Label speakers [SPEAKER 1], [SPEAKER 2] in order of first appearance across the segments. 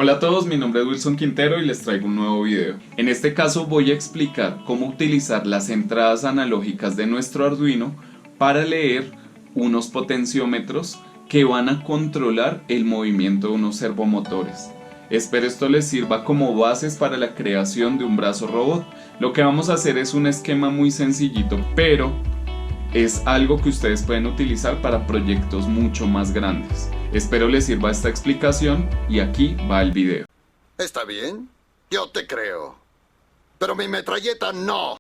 [SPEAKER 1] Hola a todos, mi nombre es Wilson Quintero y les traigo un nuevo video. En este caso voy a explicar cómo utilizar las entradas analógicas de nuestro Arduino para leer unos potenciómetros que van a controlar el movimiento de unos servomotores. Espero esto les sirva como bases para la creación de un brazo robot. Lo que vamos a hacer es un esquema muy sencillito, pero es algo que ustedes pueden utilizar para proyectos mucho más grandes. Espero les sirva esta explicación y aquí va el video.
[SPEAKER 2] Está bien, yo te creo, pero mi metralleta no.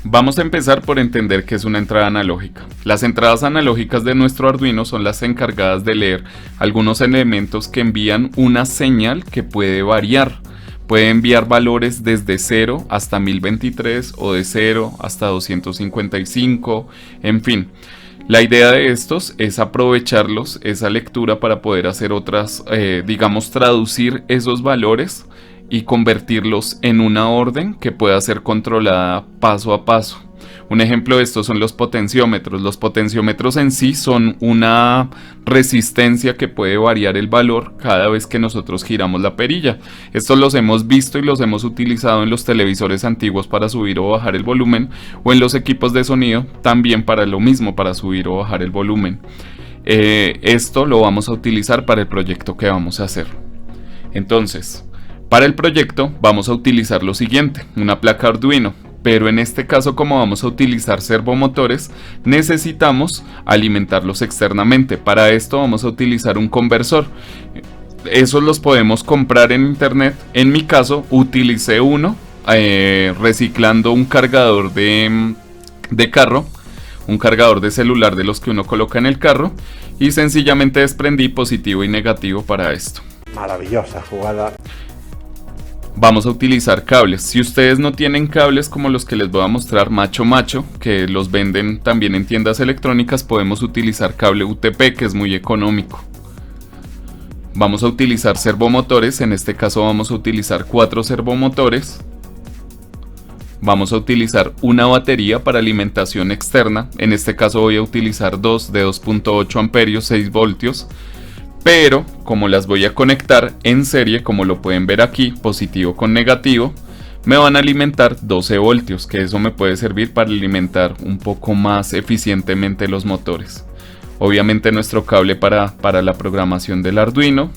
[SPEAKER 1] Vamos a empezar por entender qué es una entrada analógica. Las entradas analógicas de nuestro Arduino son las encargadas de leer algunos elementos que envían una señal que puede variar. Puede enviar valores desde 0 hasta 1023 o de 0 hasta 255, en fin. La idea de estos es aprovecharlos, esa lectura, para poder hacer otras, traducir esos valores y convertirlos en una orden que pueda ser controlada paso a paso. Un ejemplo de esto son los potenciómetros. Los potenciómetros en sí son una resistencia que puede variar el valor cada vez que nosotros giramos la perilla. Estos los hemos visto y los hemos utilizado en los televisores antiguos para subir o bajar el volumen, o en los equipos de sonido también para lo mismo, para subir o bajar el volumen. Esto lo vamos a utilizar para el proyecto que vamos a hacer. Entonces, para el proyecto vamos a utilizar lo siguiente: una placa Arduino. Pero en este caso, como vamos a utilizar servomotores, necesitamos alimentarlos externamente. Para esto vamos a utilizar un conversor. Esos los podemos comprar en internet. En mi caso utilicé uno reciclando un cargador de carro, un cargador de celular de los que uno coloca en el carro, y sencillamente desprendí positivo y negativo para esto.
[SPEAKER 3] Maravillosa jugada.
[SPEAKER 1] Vamos a utilizar cables. Si ustedes no tienen cables como los que les voy a mostrar macho, que los venden también en tiendas electrónicas, podemos utilizar cable UTP, que es muy económico. Vamos a utilizar servomotores. En este caso vamos a utilizar 4 servomotores. Vamos a utilizar una batería para alimentación externa. En este caso voy a utilizar 2 de 2.8 amperios, 6 voltios. Pero como las voy a conectar en serie, como lo pueden ver aquí, positivo con negativo, me van a alimentar 12 voltios, que eso me puede servir para alimentar un poco más eficientemente los motores. Obviamente nuestro cable para la programación del Arduino.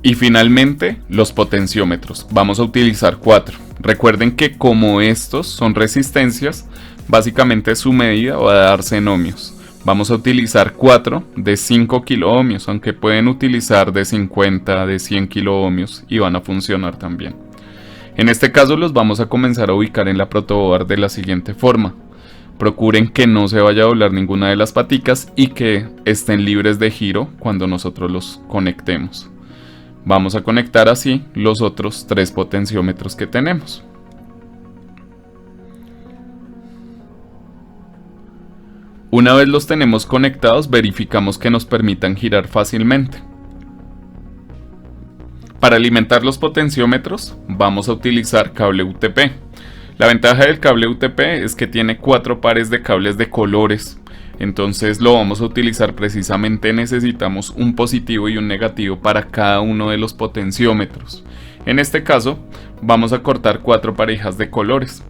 [SPEAKER 1] Y finalmente los potenciómetros. Vamos a utilizar 4. Recuerden que como estos son resistencias, básicamente su medida va a darse en ohmios. Vamos a utilizar 4 de 5 kiloohmios, aunque pueden utilizar de 50, de 100 kiloohmios y van a funcionar también. En este caso los vamos a comenzar a ubicar en la protoboard de la siguiente forma. Procuren que no se vaya a doblar ninguna de las paticas y que estén libres de giro cuando nosotros los conectemos. Vamos a conectar así los otros 3 potenciómetros que tenemos. Una vez los tenemos conectados, verificamos que nos permitan girar fácilmente. Para alimentar los potenciómetros vamos a utilizar cable UTP. La ventaja del cable UTP es que tiene 4 pares de cables de colores. Entonces lo vamos a utilizar precisamente, necesitamos un positivo y un negativo para cada uno de los potenciómetros. En este caso vamos a cortar 4 parejas de colores.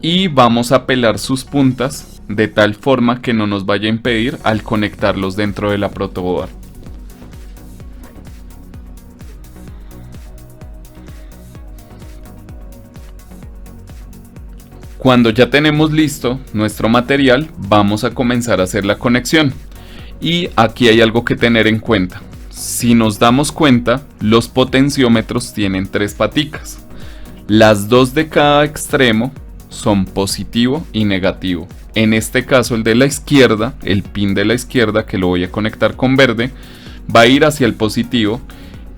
[SPEAKER 1] Y vamos a pelar sus puntas de tal forma que no nos vaya a impedir al conectarlos dentro de la protoboard. Cuando ya tenemos listo nuestro material, vamos a comenzar a hacer la conexión. Y aquí hay algo que tener en cuenta. Si nos damos cuenta, los potenciómetros tienen 3 paticas. Las 2 de cada extremo son positivo y negativo. En este caso el de la izquierda, el pin de la izquierda, que lo voy a conectar con verde, va a ir hacia el positivo,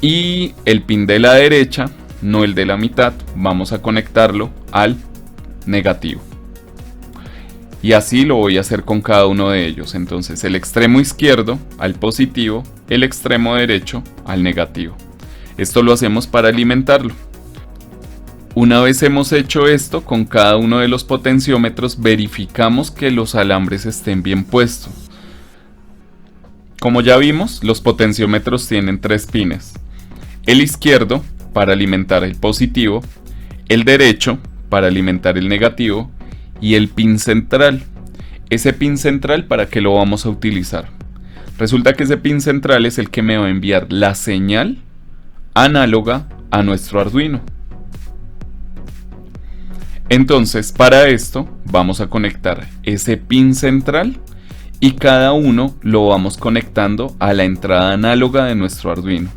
[SPEAKER 1] y el pin de la derecha, no el de la mitad, vamos a conectarlo al negativo. Y así lo voy a hacer con cada uno de ellos. Entonces el extremo izquierdo al positivo, el extremo derecho al negativo. Esto lo hacemos para alimentarlo. Una vez hemos hecho esto, con cada uno de los potenciómetros verificamos que los alambres estén bien puestos. Como ya vimos, los potenciómetros tienen 3 pines. El izquierdo para alimentar el positivo, el derecho para alimentar el negativo y el pin central. Ese pin central, ¿para qué lo vamos a utilizar? Resulta que ese pin central es el que me va a enviar la señal análoga a nuestro Arduino. Entonces, para esto vamos a conectar ese pin central y cada uno lo vamos conectando a la entrada análoga de nuestro Arduino.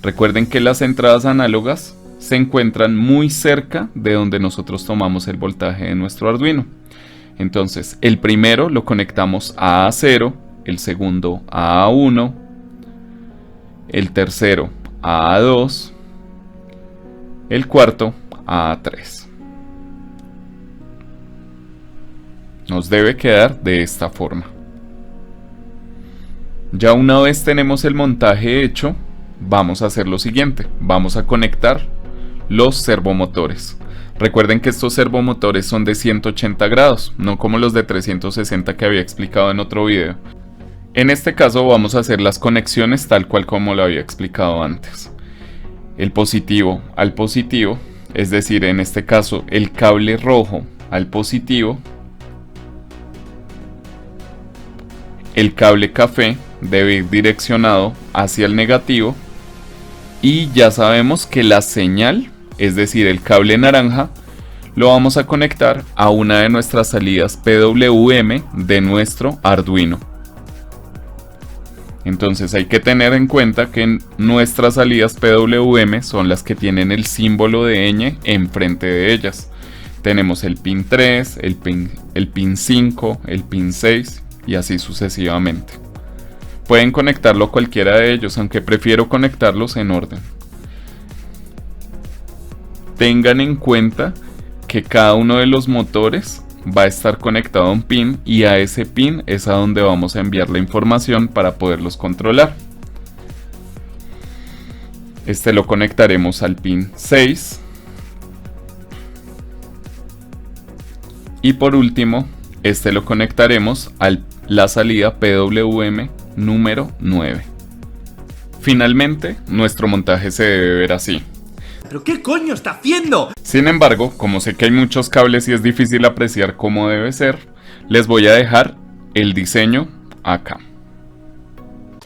[SPEAKER 1] Recuerden que las entradas análogas se encuentran muy cerca de donde nosotros tomamos el voltaje de nuestro Arduino. Entonces, el primero lo conectamos a A0, el segundo a A1, el tercero a A2, el cuarto a A3. Nos debe quedar de esta forma. Ya una vez tenemos el montaje hecho, vamos a hacer lo siguiente. Vamos a conectar los servomotores. Recuerden que estos servomotores son de 180 grados, no como los de 360 que había explicado en otro video. En este caso vamos a hacer las conexiones tal cual como lo había explicado antes. El positivo al positivo, es decir, en este caso el cable rojo al positivo. El cable café debe ir direccionado hacia el negativo y ya sabemos que la señal, es decir, el cable naranja, lo vamos a conectar a una de nuestras salidas PWM de nuestro Arduino. Entonces hay que tener en cuenta que nuestras salidas PWM son las que tienen el símbolo de ñ enfrente de ellas. Tenemos el pin 3, el pin 5, el pin 6 y así sucesivamente. Pueden conectarlo a cualquiera de ellos, aunque prefiero conectarlos en orden. Tengan en cuenta que cada uno de los motores va a estar conectado a un pin y a ese pin es a donde vamos a enviar la información para poderlos controlar. Este lo conectaremos al pin 6. Y por último, este lo conectaremos a la salida PWM número 9. Finalmente, nuestro montaje se debe ver así.
[SPEAKER 4] ¿Pero qué coño está haciendo?
[SPEAKER 1] Sin embargo, como sé que hay muchos cables y es difícil apreciar cómo debe ser, les voy a dejar el diseño acá.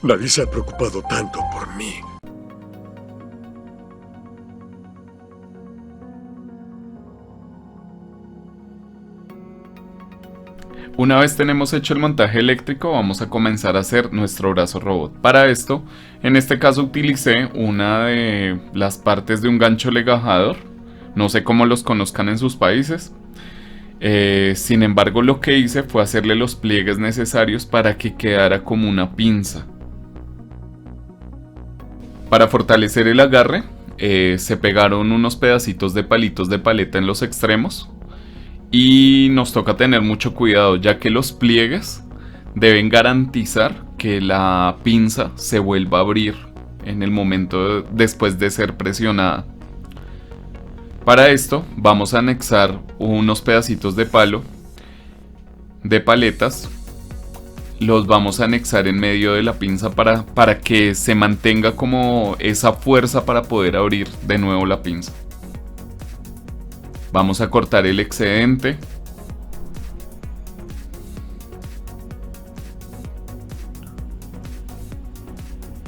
[SPEAKER 5] Nadie se ha preocupado tanto por mí.
[SPEAKER 1] Una vez tenemos hecho el montaje eléctrico, vamos a comenzar a hacer nuestro brazo robot. Para esto, en este caso utilicé una de las partes de un gancho legajador. No sé cómo los conozcan en sus países. Sin embargo, lo que hice fue hacerle los pliegues necesarios para que quedara como una pinza. Para fortalecer el agarre, se pegaron unos pedacitos de palitos de paleta en los extremos. Y nos toca tener mucho cuidado, ya que los pliegues deben garantizar que la pinza se vuelva a abrir en el momento después de ser presionada. Para esto vamos a anexar unos pedacitos de palo, de paletas. Los vamos a anexar en medio de la pinza para que se mantenga como esa fuerza para poder abrir de nuevo la pinza. Vamos a cortar el excedente.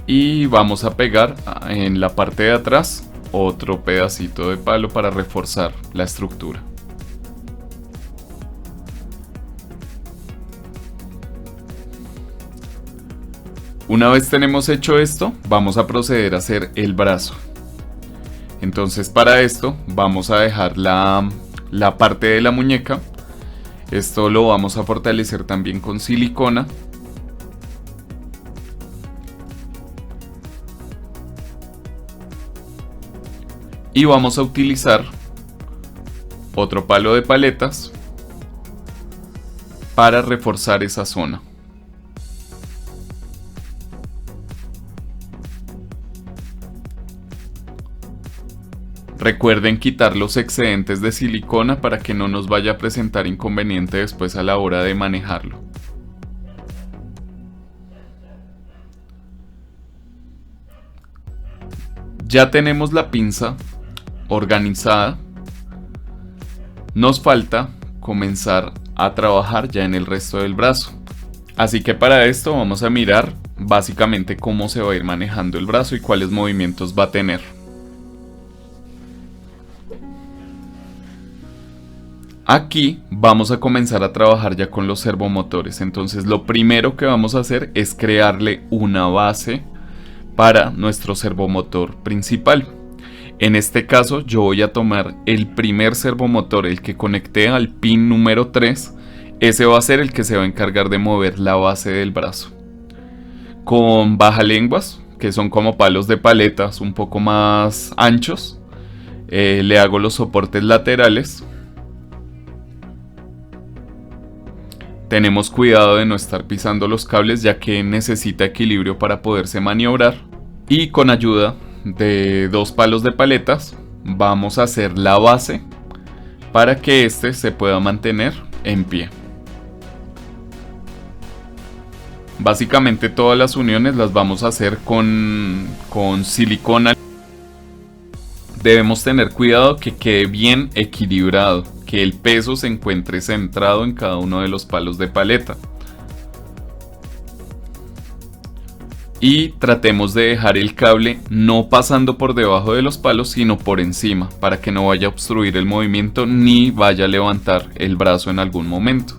[SPEAKER 1] Y vamos a pegar en la parte de atrás otro pedacito de palo para reforzar la estructura. Una vez tenemos hecho esto, vamos a proceder a hacer el brazo. Entonces para esto vamos a dejar la parte de la muñeca. Esto lo vamos a fortalecer también con silicona. Y vamos a utilizar otro palo de paletas para reforzar esa zona. Recuerden quitar los excedentes de silicona para que no nos vaya a presentar inconveniente después a la hora de manejarlo. Ya tenemos la pinza organizada. Nos falta comenzar a trabajar ya en el resto del brazo. Así que para esto vamos a mirar básicamente cómo se va a ir manejando el brazo y cuáles movimientos va a tener. Aquí vamos a comenzar a trabajar ya con los servomotores. Entonces lo primero que vamos a hacer es crearle una base para nuestro servomotor principal. En este caso yo voy a tomar el primer servomotor, el que conecté al pin número 3. Ese va a ser el que se va a encargar de mover la base del brazo. Con bajalenguas, que son como palos de paletas un poco más anchos, le hago los soportes laterales. Tenemos cuidado de no estar pisando los cables, ya que necesita equilibrio para poderse maniobrar. Y con ayuda de 2 palos de paletas vamos a hacer la base para que este se pueda mantener en pie. Básicamente todas las uniones las vamos a hacer con silicona. Debemos tener cuidado que quede bien equilibrado, que el peso se encuentre centrado en cada uno de los palos de paleta. Y tratemos de dejar el cable no pasando por debajo de los palos, sino por encima, para que no vaya a obstruir el movimiento ni vaya a levantar el brazo en algún momento.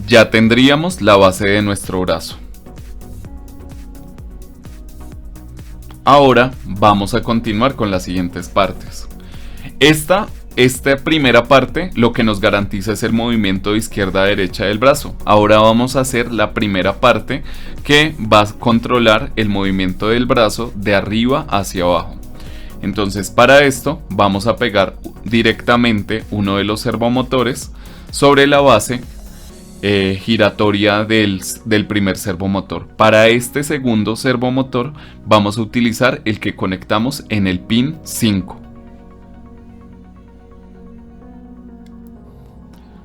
[SPEAKER 1] Ya tendríamos la base de nuestro brazo. Ahora vamos a continuar con las siguientes partes. Esta primera parte lo que nos garantiza es el movimiento de izquierda a derecha del brazo. Ahora vamos a hacer la primera parte que va a controlar el movimiento del brazo de arriba hacia abajo. Entonces para esto vamos a pegar directamente uno de los servomotores sobre la base giratoria del primer servomotor. Para este segundo servomotor vamos a utilizar el que conectamos en el pin 5.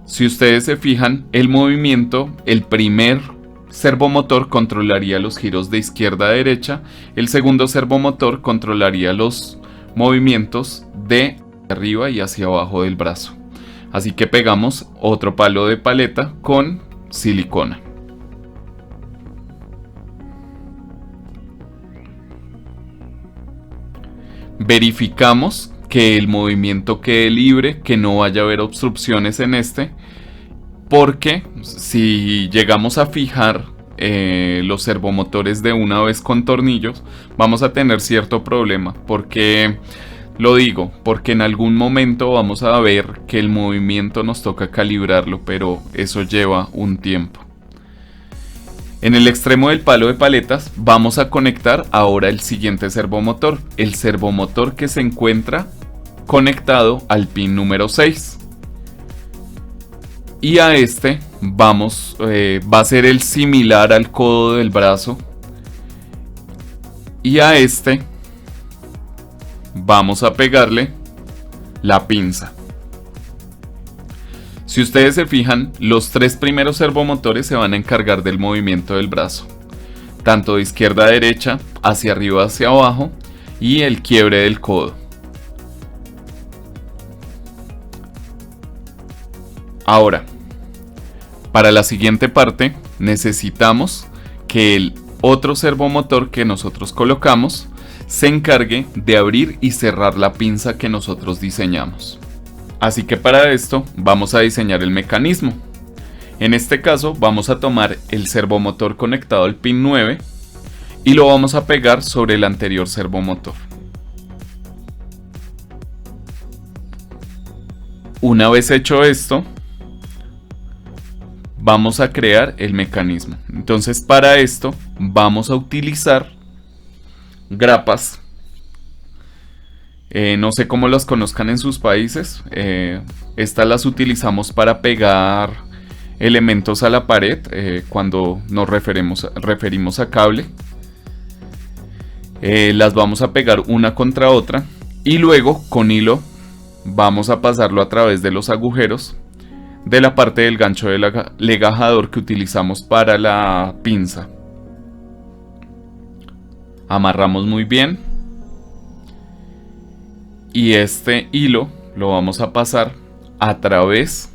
[SPEAKER 1] Si ustedes se fijan, el movimiento, el primer servomotor controlaría los giros de izquierda a derecha, el segundo servomotor controlaría los movimientos de arriba y hacia abajo del brazo. Así que pegamos otro palo de paleta con silicona. Verificamos que el movimiento quede libre, que no vaya a haber obstrucciones en este, porque si llegamos a fijar los servomotores de una vez con tornillos, vamos a tener cierto problema. Porque lo digo, porque en algún momento vamos a ver que el movimiento nos toca calibrarlo, pero eso lleva un tiempo. En el extremo del palo de paletas vamos a conectar ahora el siguiente servomotor, el servomotor que se encuentra conectado al pin número 6. Y a este va a ser el similar al codo del brazo. Y a este vamos a pegarle la pinza. Si ustedes se fijan, los 3 primeros servomotores se van a encargar del movimiento del brazo, tanto de izquierda a derecha, hacia arriba, hacia abajo, y el quiebre del codo. Ahora, para la siguiente parte necesitamos que el otro servomotor que nosotros colocamos se encargue de abrir y cerrar la pinza que nosotros diseñamos. Así que para esto vamos a diseñar el mecanismo. En este caso vamos a tomar el servomotor conectado al pin 9 y lo vamos a pegar sobre el anterior servomotor. Una vez hecho esto, vamos a crear el mecanismo. Entonces para esto vamos a utilizar grapas. No sé cómo las conozcan en sus países. Estas las utilizamos para pegar elementos a la pared cuando nos referimos a cable. Las vamos a pegar una contra otra y luego con hilo vamos a pasarlo a través de los agujeros de la parte del gancho del legajador que utilizamos para la pinza. Amarramos muy bien y este hilo lo vamos a pasar a través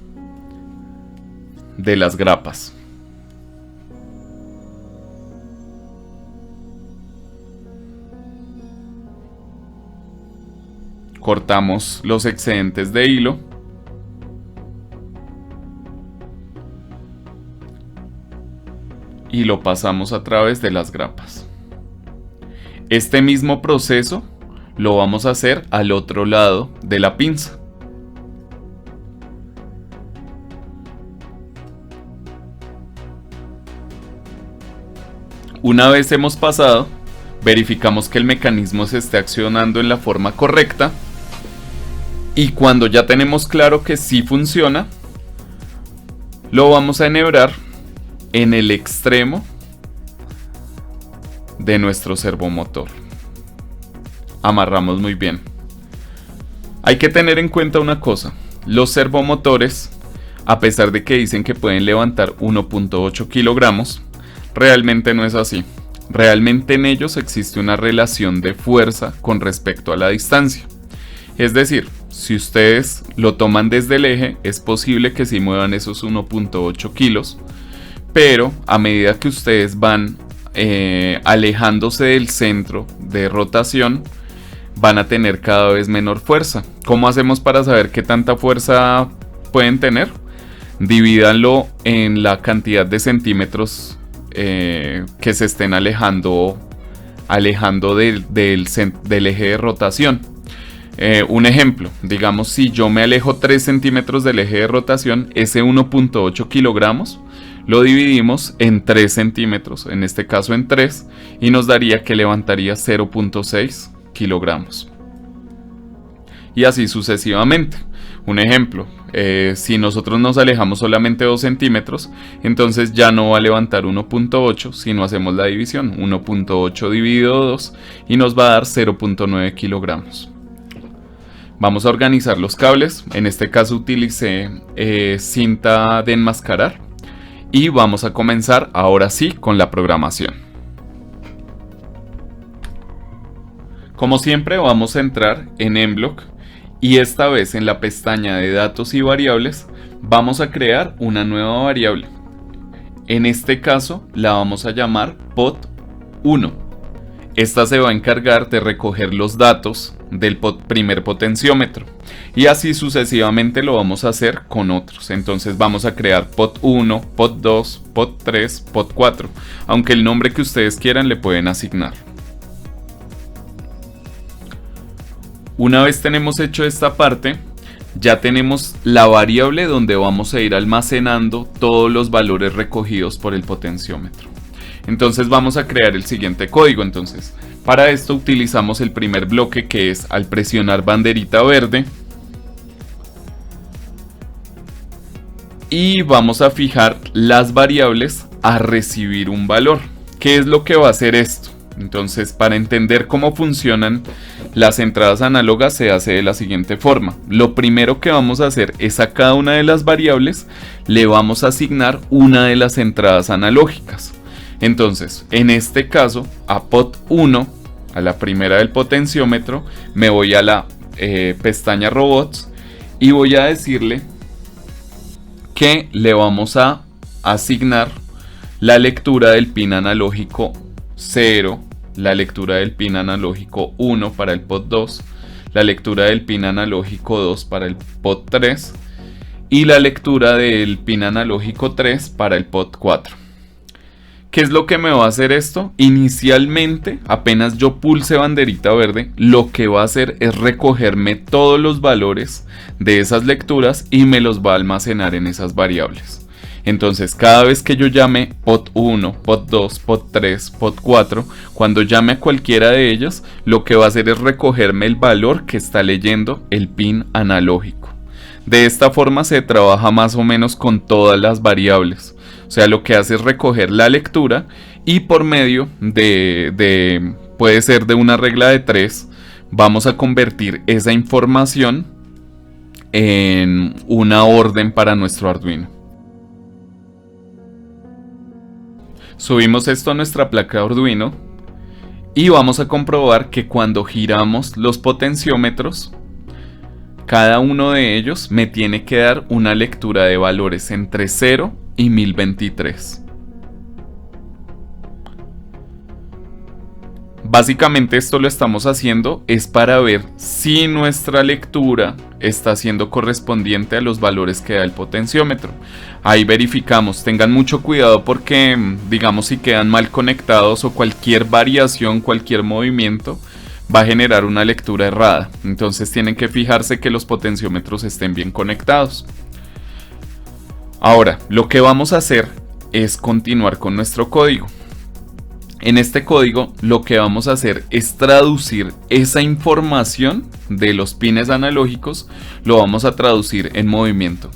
[SPEAKER 1] de las grapas. Cortamos los excedentes de hilo y lo pasamos a través de las grapas. Este mismo proceso lo vamos a hacer al otro lado de la pinza. Una vez hemos pasado, verificamos que el mecanismo se esté accionando en la forma correcta y cuando ya tenemos claro que sí funciona, lo vamos a enhebrar en el extremo de nuestro servomotor. Amarramos muy bien. Hay que tener en cuenta una cosa: los servomotores, a pesar de que dicen que pueden levantar 1.8 kilogramos, realmente no es así. Realmente en ellos existe una relación de fuerza con respecto a la distancia. Es decir, si ustedes lo toman desde el eje, es posible que sí muevan esos 1.8 kilos, pero a medida que ustedes van alejándose del centro de rotación, van a tener cada vez menor fuerza. ¿Cómo hacemos para saber qué tanta fuerza pueden tener? Divídanlo en la cantidad de centímetros que se estén alejando del eje de rotación. Un ejemplo, digamos, si yo me alejo 3 centímetros del eje de rotación, ese 1.8 kilogramos lo dividimos en 3 centímetros, en este caso en 3, y nos daría que levantaría 0.6 kilogramos. Y así sucesivamente. Un ejemplo, si nosotros nos alejamos solamente 2 centímetros, entonces ya no va a levantar 1.8, sino hacemos la división, 1.8 dividido 2, y nos va a dar 0.9 kilogramos. Vamos a organizar los cables. En este caso utilicé cinta de enmascarar. Y vamos a comenzar ahora sí con la programación. Como siempre vamos a entrar en Mblock y esta vez en la pestaña de datos y variables vamos a crear una nueva variable. En este caso la vamos a llamar pot1. Esta se va a encargar de recoger los datos del primer potenciómetro y así sucesivamente lo vamos a hacer con otros. Entonces vamos a crear pot1, pot2, pot3, pot4, aunque el nombre que ustedes quieran le pueden asignar. Una vez tenemos hecho esta parte, ya tenemos la variable donde vamos a ir almacenando todos los valores recogidos por el potenciómetro. Entonces vamos a crear el siguiente código. Entonces, para esto utilizamos el primer bloque, que es al presionar banderita verde. Y vamos a fijar las variables a recibir un valor. ¿Qué es lo que va a hacer esto? Entonces, para entender cómo funcionan las entradas análogas se hace de la siguiente forma. Lo primero que vamos a hacer es a cada una de las variables le vamos a asignar una de las entradas analógicas. Entonces, en este caso, a pot1, a la primera del potenciómetro, me voy a la pestaña robots y voy a decirle que le vamos a asignar la lectura del pin analógico 0, la lectura del pin analógico 1 para el pot 2, la lectura del pin analógico 2 para el pot 3 y la lectura del pin analógico 3 para el pot 4. ¿Qué es lo que me va a hacer esto? Inicialmente, apenas yo pulse banderita verde, lo que va a hacer es recogerme todos los valores de esas lecturas y me los va a almacenar en esas variables. Entonces, cada vez que yo llame pot 1, pot 2, pot 3, pot 4, cuando llame a cualquiera de ellos, lo que va a hacer es recogerme el valor que está leyendo el pin analógico. De esta forma se trabaja más o menos con todas las variables. O sea, lo que hace es recoger la lectura y por medio puede ser de una regla de 3, vamos a convertir esa información en una orden para nuestro Arduino. Subimos esto a nuestra placa de Arduino y vamos a comprobar que cuando giramos los potenciómetros, cada uno de ellos me tiene que dar una lectura de valores entre 0 y 1023. Básicamente esto lo estamos haciendo es para ver si nuestra lectura está siendo correspondiente a los valores que da el potenciómetro. Ahí verificamos, tengan mucho cuidado porque digamos si quedan mal conectados o cualquier variación, cualquier movimiento va a generar una lectura errada. Entonces tienen que fijarse que los potenciómetros estén bien conectados. Ahora, lo que vamos a hacer es continuar con nuestro código. En este código lo que vamos a hacer es traducir esa información de los pines analógicos, lo vamos a traducir en movimiento.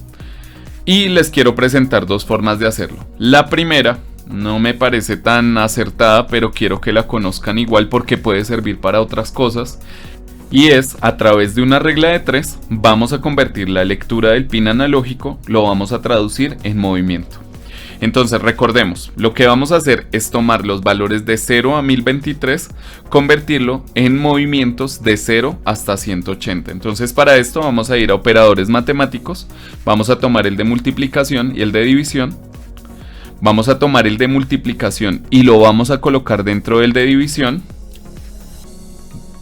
[SPEAKER 1] Y les quiero presentar dos formas de hacerlo. La primera no me parece tan acertada, pero quiero que la conozcan igual porque puede servir para otras cosas. Y es a través de una regla de 3, vamos a convertir la lectura del pin analógico, lo vamos a traducir en movimiento. Entonces recordemos, lo que vamos a hacer es tomar los valores de 0 a 1023, convertirlo en movimientos de 0 hasta 180. Entonces para esto vamos a ir a operadores matemáticos, vamos a tomar el de multiplicación y el de división. Vamos a tomar el de multiplicación y lo vamos a colocar dentro del de división.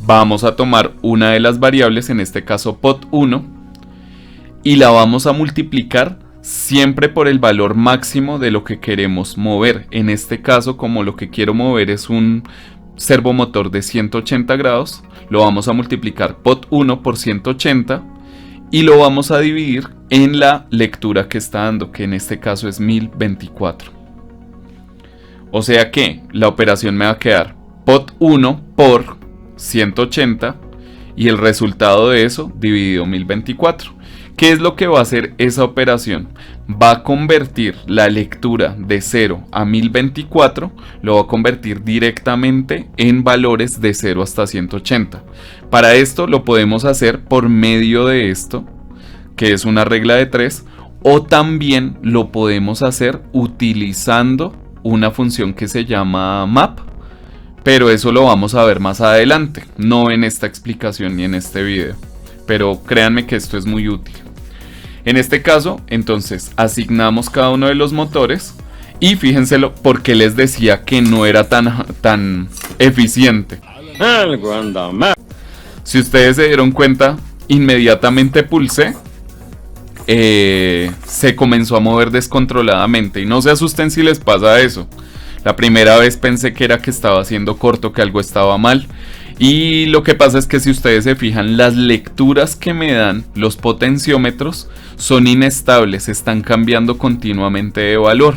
[SPEAKER 1] Vamos a tomar una de las variables, en este caso pot1, y la vamos a multiplicar siempre por el valor máximo de lo que queremos mover. En este caso, como lo que quiero mover es un servomotor de 180 grados, lo vamos a multiplicar pot1 por 180 y lo vamos a dividir en la lectura que está dando, que en este caso es 1024. O sea que la operación me va a quedar pot1 por 180 y el resultado de eso dividido 1024. ¿Qué es lo que va a hacer esa operación? Va a convertir la lectura de 0 a 1024, lo va a convertir directamente en valores de 0 hasta 180. Para esto lo podemos hacer por medio de esto, que es una regla de 3, o también lo podemos hacer utilizando una función que se llama map, pero eso lo vamos a ver más adelante, no en esta explicación ni en este video. Pero créanme que esto es muy útil. En este caso, entonces, asignamos cada uno de los motores y fíjenselo porque les decía que no era tan eficiente. Si ustedes se dieron cuenta, inmediatamente pulsé, se comenzó a mover descontroladamente y no se asusten si les pasa eso. La primera vez pensé que era que estaba haciendo corto, que algo estaba mal. Y lo que pasa es que si ustedes se fijan, las lecturas que me dan los potenciómetros son inestables, están cambiando continuamente de valor.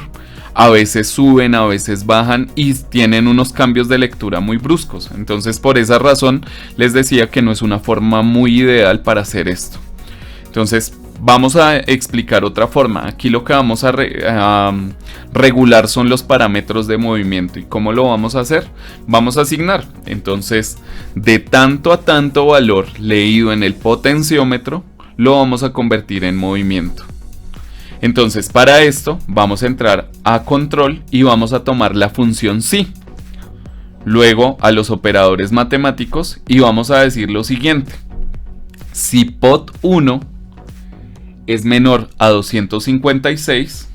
[SPEAKER 1] A veces suben, a veces bajan y tienen unos cambios de lectura muy bruscos. Entonces por esa razón les decía que no es una forma muy ideal para hacer esto. Entonces vamos a explicar otra forma. Aquí lo que vamos a regular son los parámetros de movimiento. ¿Y cómo lo vamos a hacer? Vamos a asignar. Entonces, de tanto a tanto valor leído en el potenciómetro, lo vamos a convertir en movimiento. Entonces, para esto, vamos a entrar a control y vamos a tomar la función si. Luego, a los operadores matemáticos y vamos a decir lo siguiente. Si pot1 es menor a 256,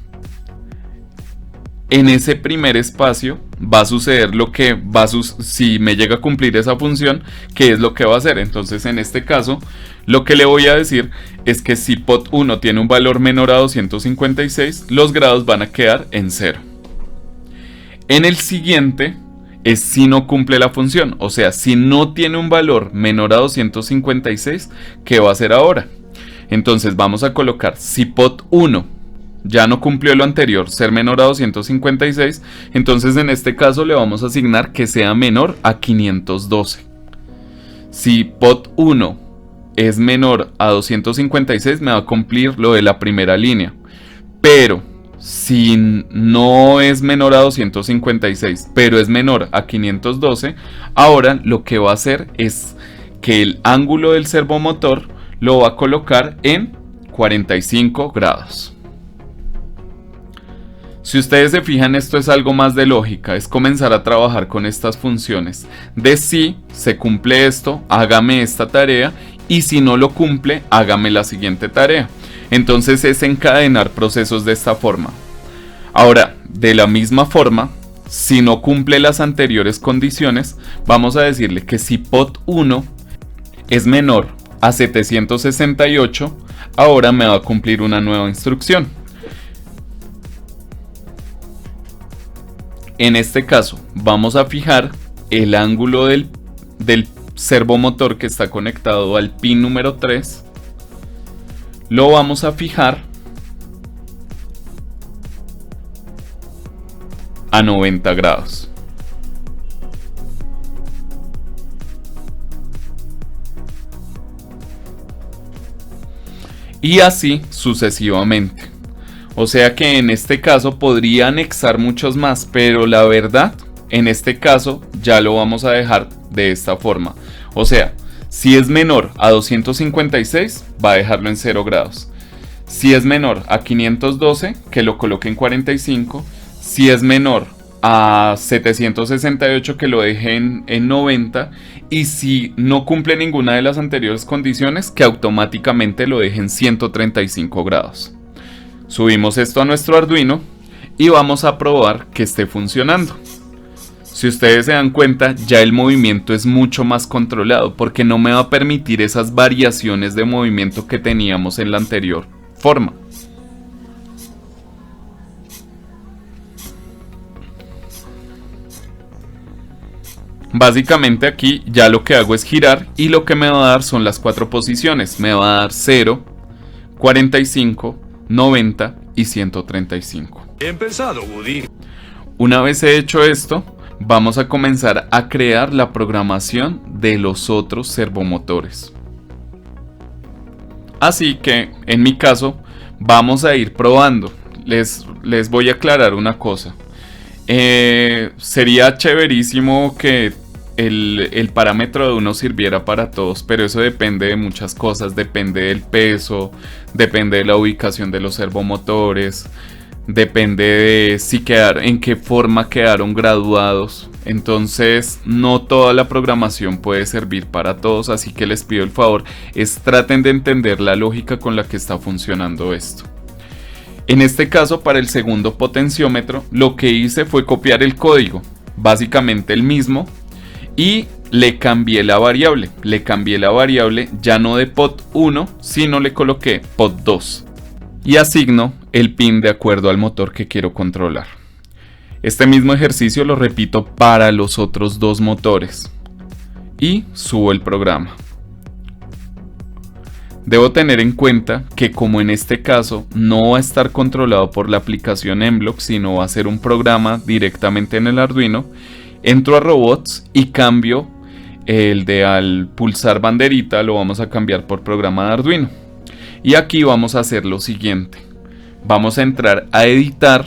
[SPEAKER 1] en ese primer espacio va a suceder lo que si me llega a cumplir esa función, ¿qué es lo que va a hacer? Entonces en este caso lo que le voy a decir es que si pot1 tiene un valor menor a 256, los grados van a quedar en 0. En el siguiente es si no cumple la función, o sea, si no tiene un valor menor a 256, ¿qué va a hacer ahora? Entonces vamos a colocar si pot1 ya no cumplió lo anterior, ser menor a 256, entonces en este caso le vamos a asignar que sea menor a 512. Si pot1 es menor a 256, me va a cumplir lo de la primera línea. Pero si no es menor a 256, pero es menor a 512, ahora lo que va a hacer es que el ángulo del servomotor lo va a colocar en 45 grados. Si ustedes se fijan, esto es algo más de lógica, es comenzar a trabajar con estas funciones. De si se cumple esto, hágame esta tarea, y si no lo cumple, hágame la siguiente tarea. Entonces es encadenar procesos de esta forma. Ahora, de la misma forma, si no cumple las anteriores condiciones, vamos a decirle que si POT 1 es menor a 768, ahora me va a cumplir una nueva instrucción. En este caso, vamos a fijar el ángulo del servomotor que está conectado al pin número 3. Lo vamos a fijar a 90 grados. Y así sucesivamente. O sea que en este caso podría anexar muchos más, pero la verdad, en este caso ya lo vamos a dejar de esta forma. O sea, si es menor a 256, va a dejarlo en 0 grados. Si es menor a 512, que lo coloque en 45. Si es menor a 768, que lo deje en 90. Y si no cumple ninguna de las anteriores condiciones, que automáticamente lo deje en 135 grados. Subimos esto a nuestro Arduino y vamos a probar que esté funcionando. Si ustedes se dan cuenta, ya el movimiento es mucho más controlado porque no me va a permitir esas variaciones de movimiento que teníamos en la anterior forma. Básicamente aquí ya lo que hago es girar y lo que me va a dar son las 4 posiciones. Me va a dar 0, 45, 90 y 135.
[SPEAKER 5] Bien pensado, Woody.
[SPEAKER 1] Una vez he hecho esto, vamos a comenzar a crear la programación de los otros servomotores. Así que, en mi caso, vamos a ir probando. Les voy a aclarar una cosa. Sería chéverísimo que el parámetro de uno sirviera para todos, pero eso depende de muchas cosas. Depende del peso, depende de la ubicación de los servomotores, depende de en qué forma quedaron graduados. Entonces no toda la programación puede servir para todos, así que les pido el favor, traten de entender la lógica con la que está funcionando esto. En este caso, para el segundo potenciómetro, lo que hice fue copiar el código, básicamente el mismo, y le cambié la variable. Ya no de POT 1, sino le coloqué POT 2. Y asigno el pin de acuerdo al motor que quiero controlar. Este mismo ejercicio lo repito para los otros dos motores. Y subo el programa. Debo tener en cuenta que como en este caso no va a estar controlado por la aplicación Mblox, sino va a ser un programa directamente en el Arduino, entro a robots y cambio el de al pulsar banderita, lo vamos a cambiar por programa de Arduino. Y aquí vamos a hacer lo siguiente. Vamos a entrar a editar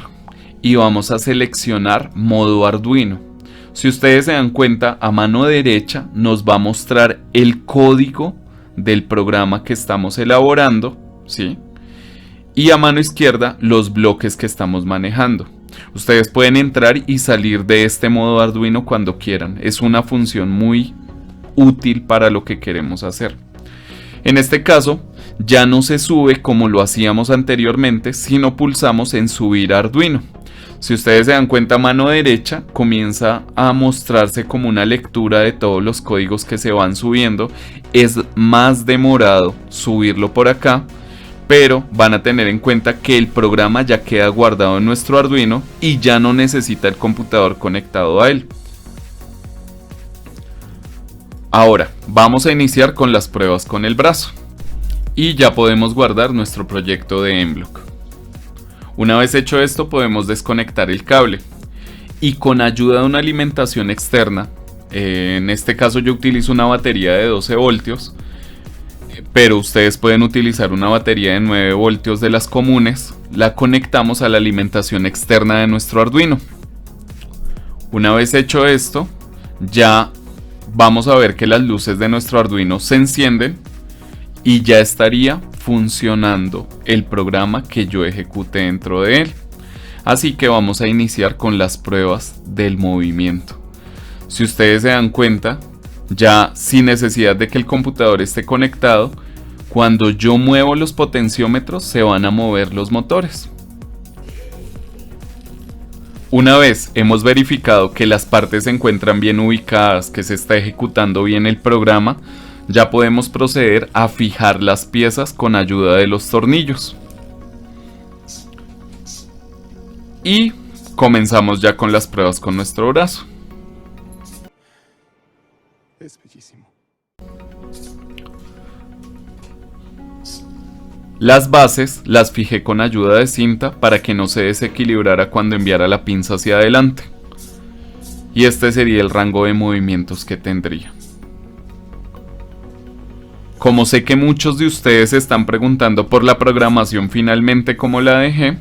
[SPEAKER 1] y vamos a seleccionar modo Arduino. Si ustedes se dan cuenta, a mano derecha nos va a mostrar el código del programa que estamos elaborando, ¿sí? Y a mano izquierda los bloques que estamos manejando. Ustedes pueden entrar y salir de este modo Arduino cuando quieran. Es una función muy útil para lo que queremos hacer. En este caso, ya no se sube como lo hacíamos anteriormente, sino pulsamos en subir a Arduino. Si ustedes se dan cuenta, a mano derecha comienza a mostrarse como una lectura de todos los códigos que se van subiendo. Es más demorado subirlo por acá, pero van a tener en cuenta que el programa ya queda guardado en nuestro Arduino y ya no necesita el computador conectado a él. Ahora, vamos a iniciar con las pruebas con el brazo. Y ya podemos guardar nuestro proyecto de Mblox. Una vez hecho esto, podemos desconectar el cable. Y con ayuda de una alimentación externa, en este caso yo utilizo una batería de 12 voltios, pero ustedes pueden utilizar una batería de 9 voltios de las comunes, la conectamos a la alimentación externa de nuestro Arduino. Una vez hecho esto, ya vamos a ver que las luces de nuestro Arduino se encienden y ya estaría funcionando el programa que yo ejecute dentro de él. Así que vamos a iniciar con las pruebas del movimiento. Si ustedes se dan cuenta, ya sin necesidad de que el computador esté conectado, cuando yo muevo los potenciómetros se van a mover los motores. Una vez hemos verificado que las partes se encuentran bien ubicadas, que se está ejecutando bien el programa, ya podemos proceder a fijar las piezas con ayuda de los tornillos. Y comenzamos ya con las pruebas con nuestro brazo.
[SPEAKER 5] Es bellísimo.
[SPEAKER 1] Las bases las fijé con ayuda de cinta para que no se desequilibrara cuando enviara la pinza hacia adelante. Y este sería el rango de movimientos que tendría. Como sé que muchos de ustedes se están preguntando por la programación finalmente como la dejé,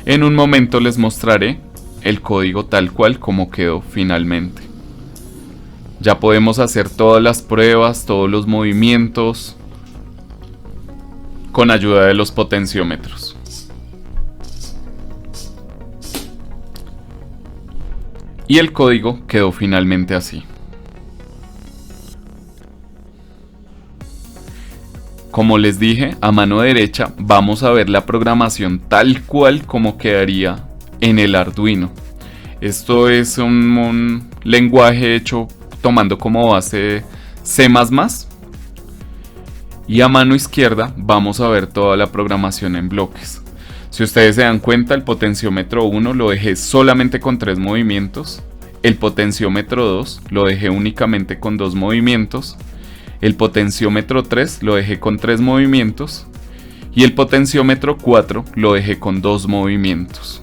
[SPEAKER 1] en un momento les mostraré el código tal cual como quedó finalmente. Ya podemos hacer todas las pruebas, todos los movimientos con ayuda de los potenciómetros. Y el código quedó finalmente así. Como les dije, a mano derecha vamos a ver la programación tal cual como quedaría en el Arduino. Esto es un lenguaje hecho tomando como base C++. Y a mano izquierda vamos a ver toda la programación en bloques. Si ustedes se dan cuenta, el potenciómetro 1 lo dejé solamente con 3 movimientos. El potenciómetro 2 lo dejé únicamente con 2 movimientos. El potenciómetro 3 lo dejé con 3 movimientos. Y el potenciómetro 4 lo dejé con 2 movimientos.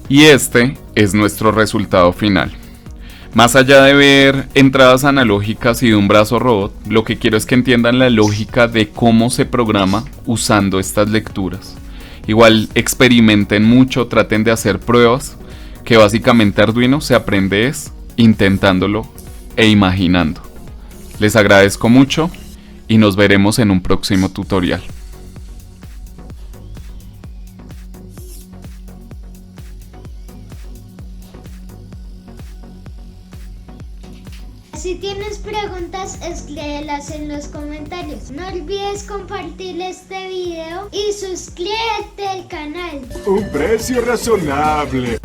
[SPEAKER 1] Y este es nuestro resultado final. Más allá de ver entradas analógicas y de un brazo robot, lo que quiero es que entiendan la lógica de cómo se programa usando estas lecturas. Igual experimenten mucho, traten de hacer pruebas, que básicamente Arduino se aprende es intentándolo e imaginando. Les agradezco mucho y nos veremos en un próximo tutorial.
[SPEAKER 6] Si tienes preguntas, escríbelas en los comentarios. No olvides compartir este video y suscríbete al canal.
[SPEAKER 5] Un precio razonable.